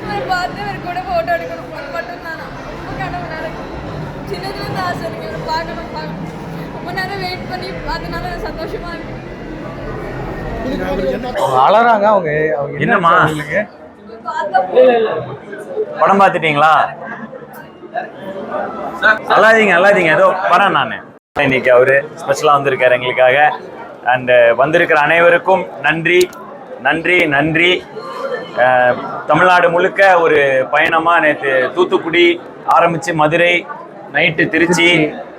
இவரை பார்த்து இவர் கூட ஃபோட்டோ எடுக்கணும் அது மட்டும் தான் ரொம்ப கனவு நடக்கும். சின்னதுலேருந்து ஆசை இருக்கு இவரை பார்க்கணும். ரொம்ப நேரம் வெயிட் பண்ணி பார்த்தனால சந்தோஷமா இருக்கு. அழறாங்க அவங்க. என்னம்மா படம் பார்த்துட்டீங்களா? அல்லாதீங்க ஏதோ வரேன் நான். இன்னைக்கு அவரு ஸ்பெஷலாக வந்திருக்காரு எங்களுக்காக. அண்டு வந்திருக்கிற அனைவருக்கும் நன்றி. தமிழ்நாடு முழுக்க ஒரு பயணமாக நேற்று தூத்துக்குடி ஆரம்பித்து மதுரை, நைட்டு திருச்சி,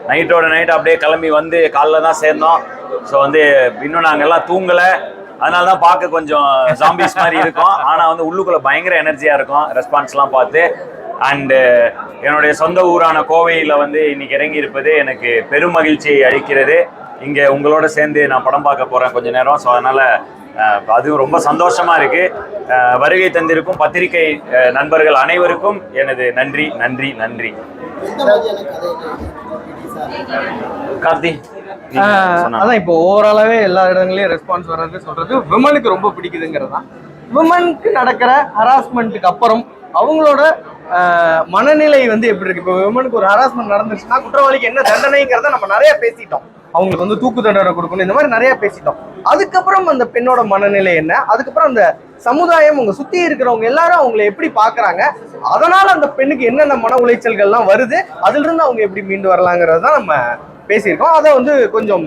நைட்டோட நைட் அப்படியே கிளம்பி வந்து காலைல தான் சேர்ந்தோம். ஸோ வந்து இன்னும் நாங்கள் எல்லாம் தூங்கலை, அதனால தான் பார்க்க கொஞ்சம் ஜாம்பிஸ் மாதிரி இருக்கும். ஆனால் வந்து உள்ளுக்குள்ளே பயங்கர எனர்ஜியாக இருக்கும் ரெஸ்பான்ஸ்லாம் பார்த்து. அண்டு என்னுடைய சொந்த ஊரான கோவையில் வந்து இன்னைக்கு இறங்கி இருப்பது எனக்கு பெரும் மகிழ்ச்சியை அளிக்கிறது. இங்கே உங்களோட சேர்ந்து நான் படம் பார்க்க போகிறேன் கொஞ்ச நேரம். ஸோ அதனால் அதுவும் ரொம்ப சந்தோஷமாக இருக்குது. வருகை தந்திருக்கும் பத்திரிகை நண்பர்கள் அனைவருக்கும் எனது நன்றி. கார்த்தி, அதான் இப்போ ஓவராலாவே எல்லா இடங்களையும் ரெஸ்பான்ஸ் வர்றது சொல்றது விமனுக்கு ரொம்ப பிடிக்குதுங்கிறது தான். விமனுக்கு நடக்கிற ஹராஸ்மெண்ட்டுக்கு அப்புறம் அவங்களோட மனநிலை வந்து எப்படி இருக்கு? இப்போ விமனுக்கு ஒரு ஹராஸ்மெண்ட் நடந்துச்சுன்னா குற்றவாளிக்கு என்ன தண்டனைங்கிறத நம்ம நிறைய பேசிட்டோம். அவங்களுக்கு வந்து தூக்கு தண்டனை கொடுக்கணும், இந்த மாதிரி நிறைய பேசிட்டோம். அதுக்கப்புறம் அந்த பெண்ணோட மனநிலை என்ன, அதுக்கப்புறம் அந்த சமுதாயம் உங்க சுத்தி இருக்கிறவங்க எல்லாரும் அவங்களை எப்படி பாக்குறாங்க, அதனால அந்த பெண்ணுக்கு என்னென்ன மன உளைச்சல்கள்லாம் வருது, அதுல இருந்து அவங்க எப்படி மீண்டு வரலாங்கிறது தான் நம்ம பேசியிருக்கோம். அதை வந்து கொஞ்சம்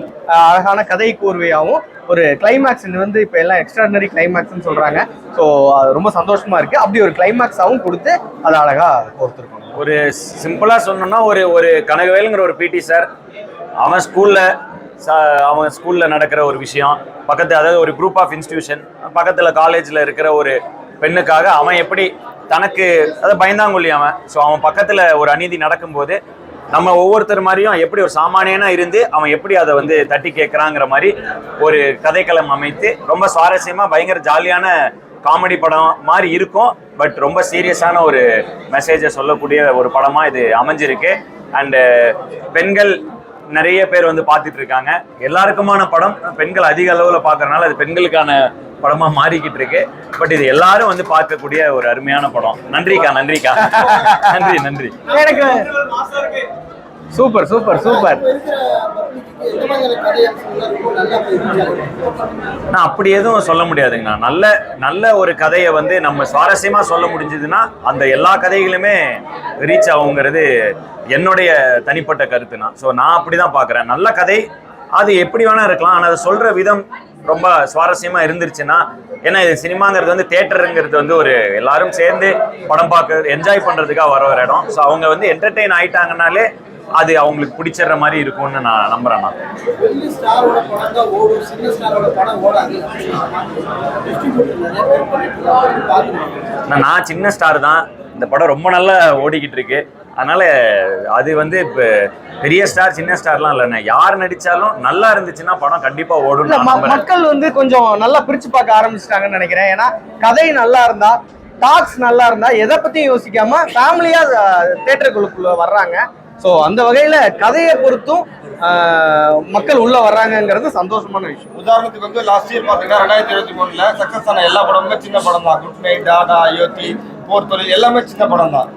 அழகான கதை கோர்வையாகவும் ஒரு கிளைமேக்ஸ் வந்து இப்போ எல்லாம் எக்ஸ்ட்ராடனரி கிளைமேக்ஸ்ன்னு சொல்றாங்க. ஸோ அது ரொம்ப சந்தோஷமா இருக்கு. அப்படி ஒரு கிளைமேக்ஸாகவும் கொடுத்து அதை அழகா கோர்த்துருக்கோம். ஒரு சிம்பிளா சொன்னோம்னா ஒரு கனகவேலுங்கிற ஒரு பிடி சார், அவன் ஸ்கூல்ல நடக்கிற ஒரு விஷயம் அதாவது ஒரு குரூப் ஆஃப் இன்ஸ்டிடியூஷன் பக்கத்துல காலேஜ்ல இருக்கிற ஒரு பெண்ணுக்காக அவன் எப்படி தனக்கு அதை பயந்தாங்கொல்லி அவன். ஸோ அவன் பக்கத்துல ஒரு அநீதி நடக்கும்போது நம்ம ஒவ்வொருத்தர் மாதிரியும் எப்படி ஒரு சாமானியனா இருந்து அவன் எப்படி அதை வந்து தட்டி கேட்கறாங்கிற மாதிரி ஒரு கதைக்களம் அமைத்து ரொம்ப சுவாரஸ்யமா பயங்கர ஜாலியான காமெடி படம் மாதிரி இருக்கும். பட் ரொம்ப சீரியஸான ஒரு மெசேஜை சொல்லக்கூடிய ஒரு படமா இது அமைஞ்சிருக்கு. அண்டு பெண்கள் நிறைய பேர் வந்து பார்த்துட்டு இருக்காங்க. எல்லாருக்குமான படம், பெண்கள் அதிக அளவில் பார்க்கறதுனால அது பெண்களுக்கான படமா மாறிக்கிட்டு இருக்கு. பட் இது எல்லாரும் வந்து பார்க்கக்கூடிய ஒரு அருமையான படம். நன்றிக்கா நன்றி. எனக்கு சூப்பர். நான் அப்படி எதுவும் சொல்ல முடியாதுங்கண்ணா. நல்ல ஒரு கதையை வந்து நம்ம சுவாரஸ்யமா சொல்ல முடிஞ்சதுன்னா அந்த எல்லா கதைகளுமே ரீச் ஆகுங்கிறது என்னுடைய தனிப்பட்ட கருத்துனா. ஸோ நான் அப்படிதான் பார்க்குறேன். நல்ல கதை அது எப்படி வேணா இருக்கலாம், ஆனால் அதை சொல்ற விதம் ரொம்ப சுவாரஸ்யமா இருந்துருச்சுன்னா, ஏன்னா இது சினிமாங்கிறது வந்து தியேட்டருங்கிறது வந்து ஒரு எல்லாரும் சேர்ந்து படம் பார்க்க என்ஜாய் பண்றதுக்காக வர ஒரு இடம். ஸோ அவங்க வந்து என்டர்டெயின் ஆயிட்டாங்கனாலே அது அவங்களுக்கு பிடிச்சிடுற மாதிரி இருக்கும்னு நான் நம்புறேன். நான் சின்ன ஸ்டார் தான், இந்த படம் ரொம்ப நல்லா ஓடிக்கிட்டு இருக்கு. அதனால அது வந்து இப்போ பெரிய ஸ்டார் சின்ன ஸ்டார்லாம் இல்லைண்ணே, யார் நடிச்சாலும் நல்லா இருந்துச்சுன்னா படம் கண்டிப்பா ஓடும். மக்கள் வந்து கொஞ்சம் நல்லா பிரிச்சு பார்க்க ஆரம்பிச்சிட்டாங்கன்னு நினைக்கிறேன். ஏன்னா கதை நல்லா இருந்தா, டாக்ஸ் நல்லா இருந்தா, எதை பத்தியும் யோசிக்காம ஃபேமிலியா தியேட்டருக்குள்ள வர்றாங்க. ஸோ அந்த வகையில கதையை பொறுத்தும் மக்கள் உள்ள வர்றாங்கிறது சந்தோஷமான விஷயம். உதாரணத்துக்கு வந்து லாஸ்ட் இயர் பாத்தீங்கன்னா 2023 சக்சஸ் ஆன எல்லா படமுமே சின்ன படம் தான். குட் நைட், டாடா, அயோத்தி, போர் தொழில் எல்லாமே சின்ன படம் தான்.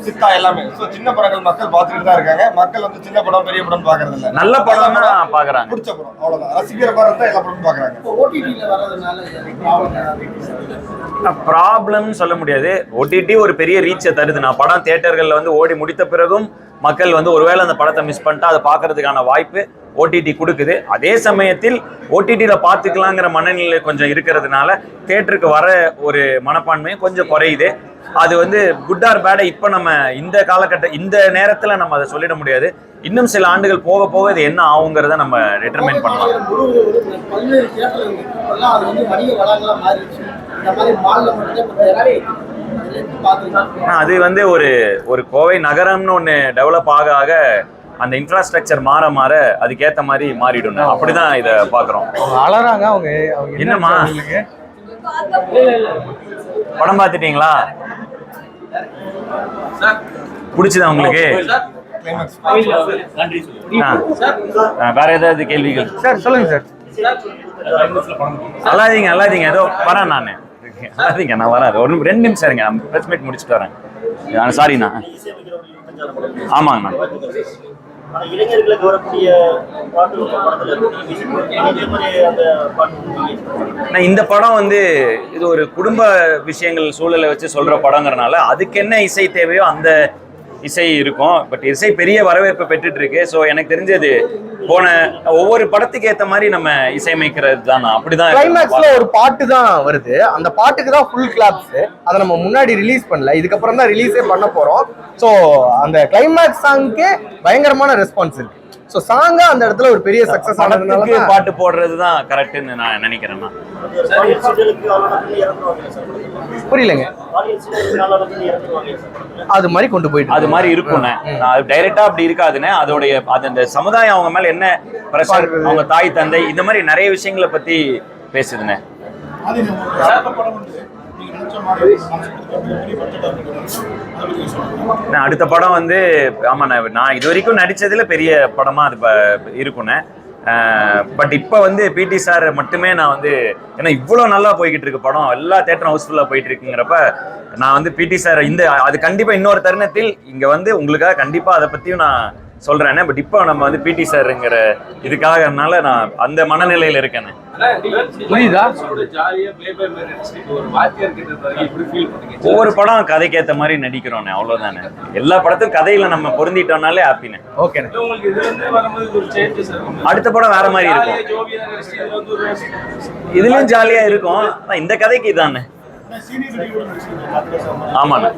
சித்தா எல்லாமே. ஸோ சின்ன படங்கள் மக்கள் பார்த்துட்டு தான் இருக்காங்க. மக்கள் வந்து சின்ன படம் பெரிய படம் பாக்குறது இல்லை, நல்ல படம் தான் பாக்குறாங்க. பிடிச்ச படம் அவ்வளவுதான், ரசிக்கிற படம் தான் எல்லா படமும் பாக்குறாங்க. ப்ராப்ளம் சொல்ல முடியாது. ஓடிடி ஒரு பெரிய ரீச்சை தருதுண்ணா. படம் தியேட்டர்கள்ல வந்து ஓடி முடித்த பிறகும் மக்கள் வந்து ஒருவேளை அந்த படத்தை மிஸ் பண்ணிட்டா அதை பார்க்கறதுக்கான வாய்ப்பு ஓடிடி கொடுக்குது. அதே சமயத்தில் ஓடிடியில பார்த்துக்கலாங்கிற மனநிலை கொஞ்சம் இருக்கிறதுனால தியேட்டருக்கு வர ஒரு மனப்பான்மையும் கொஞ்சம் குறையுது. அது வந்து குட் ஆர் பேட இப்போ நம்ம இந்த இந்த நேரத்தில் நம்ம அதை சொல்லிட முடியாது. இன்னும் சில ஆண்டுகள் போக போக இது என்ன ஆகுங்கிறத நம்ம டிட்டர்மைன் பண்ணலாம். அது வந்து ஒரு கோவை நகரம்னு ஒன்று டெவலப் ஆக அந்த இன்ஃப்ராஸ்ட்ரக்சர் மாற அதுக்கேற்ற மாதிரி மாறிடும். அப்படிதான் இதை பார்க்குறோம். அழறாங்க அவங்க. என்னம்மா படம் பார்த்துட்டீங்களா? பிடிச்சதா உங்களுக்கு? வேற ஏதாவது கேள்விகள்? சார் சொல்லுங்க சார். அல்லாதீங்க ஏதோ வரேன் நான். அதுங்க நான் வரேன் ஒரு 2 நிமிஷம் இருங்க, நான் ப்ரெஸ் மீட் முடிச்சுட்டு வரேன். சாரிண்ணா. ஆமாங்கண்ணா. இளைஞர்களுக்கு வரக்கூடிய பாட்டு படத்துல அந்த பாட்டு இந்த படம் வந்து இது ஒரு குடும்ப விஷயங்கள் சூழலை வச்சு சொல்ற படங்கிறனால அதுக்கு என்ன இசை தேவையோ அந்த இசை இருக்கும். பட் இசை பெரிய வரவேற்பு பெற்றுட்டு இருக்கு. ஸோ எனக்கு தெரிஞ்சது போன ஒவ்வொரு படத்துக்கு ஏற்ற மாதிரி நம்ம இசையமைக்கிறது தான். அப்படிதான் கிளைமேக்ஸ்ல ஒரு பாட்டு தான் வருது, அந்த பாட்டுக்கு தான் ஃபுல் கிளாப்ஸ். அதை நம்ம முன்னாடி ரிலீஸ் பண்ணல, இதுக்கப்புறம் தான் ரிலீஸே பண்ண போறோம். ஸோ அந்த கிளைமேக்ஸ் சாங்க்கே பயங்கரமான ரெஸ்பான்ஸ் இருக்கு. ஸோ சாங்கா அந்த இடத்துல ஒரு பெரிய சக்சஸ் ஆனதுனால பாட்டு போடுறது தான் கரெக்ட்னு நான் நினைக்கிறேன். புரியலங்க, அது மாதிரி கொண்டு போயிட்டு அது மாதிரி இருக்கும்ண்ணே. டைரக்டா அப்படி இருக்காதுன்னு அதோடைய அந்த சமுதாயம் அவங்க மேல என்ன பிரஷர், அவங்க தாய் தந்தை இந்த மாதிரி நிறைய விஷயங்களை பத்தி பேசுதுண்ணே. அடுத்த படம் வந்து ஆமாண்ணா, நான் இது வரைக்கும் நடிச்சதுல பெரிய படமா அது இருக்குண்ணே. பட் இப்போ வந்து பிடி சார் மட்டுமே நான் வந்து, ஏன்னா இவ்வளோ நல்லா போய்கிட்டு இருக்கு படம், எல்லா தேட்டரும் ஹவுஸ்ஃபுல்லாக போயிட்டு இருக்குங்கிறப்ப நான் வந்து பிடி சார் அது கண்டிப்பாக இன்னொரு தருணத்தில் இங்கே வந்து உங்களுக்காக கண்டிப்பாக அதை பற்றியும் நான் சொல்கிறேன்னே. பட் இப்போ நம்ம வந்து பிடி சார்ங்கிற இதுக்காகனால நான் அந்த மனநிலையில் இருக்கேன்னு. புரியுதா? ஒவ்வொரு படம் கதைக்கு ஏற்ற மாதிரி நடிக்கிறோண்ணே, அவ்வளோதானே. எல்லா படத்துக்கும் கதையில நம்ம பொருந்திட்டோம்னாலே ஹாப்பினே. ஓகே, அடுத்த படம் வேற மாதிரி இருக்கும், இதுலயும் ஜாலியா இருக்கும். இந்த கதைக்கு இதானே. ஆமாண்ணே,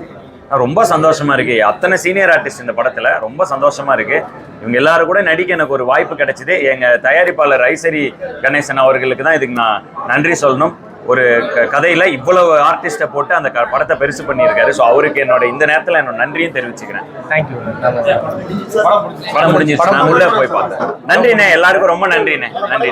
ரொம்ப சந்தோஷமா இருக்கு. அத்தனை சீனியர் ஆர்டிஸ்ட் இந்த படத்துல, ரொம்ப சந்தோஷமா இருக்கு. இவங்க எல்லாரும் கூட நடிக்க எனக்கு ஒரு வாய்ப்பு கிடைச்சது. எங்க தயாரிப்பாளர் ஐசரி கணேசன் அவர்களுக்கு தான் இதுக்கு நான் நன்றி சொல்லணும். ஒரு கதையில இவ்வளவு ஆர்டிஸ்ட போட்டு அந்த படத்தை பெருசு பண்ணியிருக்காரு. ஸோ அவருக்கு என்னோட இந்த நேரத்தில் என்னோட நன்றியும் தெரிவிச்சுக்கிறேன். தேங்க்யூ. படம் முடிஞ்சிருச்சு, நான் உள்ள போய் பார்த்தேன். நன்றிண்ணே, எல்லாருக்கும் ரொம்ப நன்றிண்ணே. நன்றி.